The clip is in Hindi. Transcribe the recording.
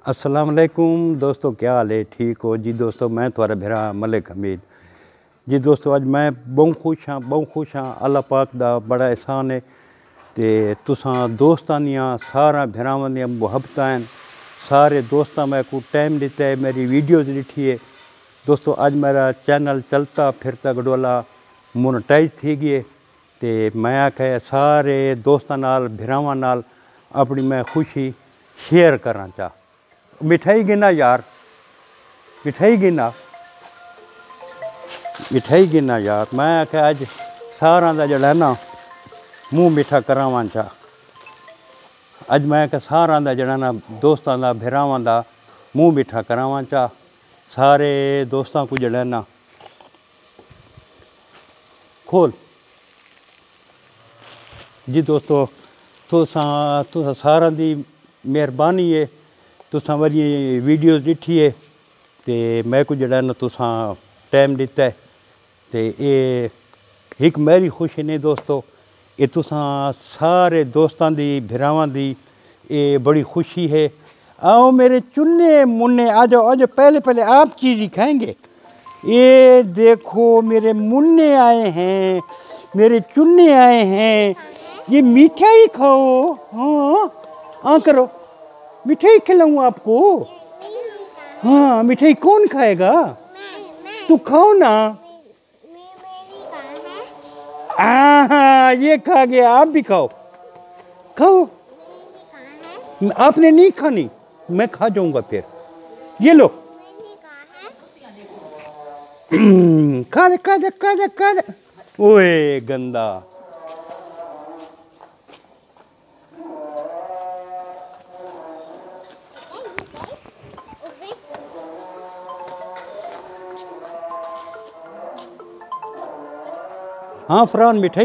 अस्सलाम वालेकुम दोस्तों, क्या हाल है? ठीक हो जी दोस्तों। मैं थोड़ा भेरा मलिक हमीद जी दोस्तों। अज मैं बहुत खुश हाँ। अल्लाह पाक दा बड़ा एहसान है ते तुसां दोस्तां दियां सारा भेरावां दियां मुहब्बतां हैं। सारे दोस्तां मैं को टाइम दिता है, मेरी वीडियोज़ दिखी है दोस्तों। अज मेरा चैनल चलता फिरता गडोला मोनेटाइज थी गए ते मैं आख्या सारे दोस्तां नाल भेरावां नाल अपनी मैं खुशी शेयर करना चाह। मिठाई गिना यार, मिठाई गिना यार। मैं आख्या अज सारा दा जड़ा ना मूँह मिठा करावां चा। अज मैं आख्या सारा दा जड़ा ना दोस्तां दा भेरावां दा मूँह मिठा करावां चा। सारे दोस्तां को जड़ा ना खोल जी दोस्तों। तुसां सारा दी मेहरबानी है, तुसां वरी वीडियोज़ दिखी है ते मैं को जड़ा ना तुसां टाइम दिता है ते एक मेरी खुशी नहीं दोस्तों, ये तुसां सारे दोस्तां दी भेरावां दी ये बड़ी खुशी है। आओ मेरे चुन्ने मुन्ने, आ जाओ पहले आप चीज़ ही खाएंगे। ये देखो मेरे मुन्ने आए हैं, मेरे चुन्ने आए हैं। ये मिठाई खाओ। हाँ करो, मिठाई खिलाऊं आपको। हाँ मिठाई कौन खाएगा? तू खाओ ना। हाँ ये खा गया, आप भी खाओ। खाओ, आपने नहीं खानी, मैं खा जाऊंगा फिर। ये लो खा दे। ओए गंदा। हाँ फरहान, मिठाई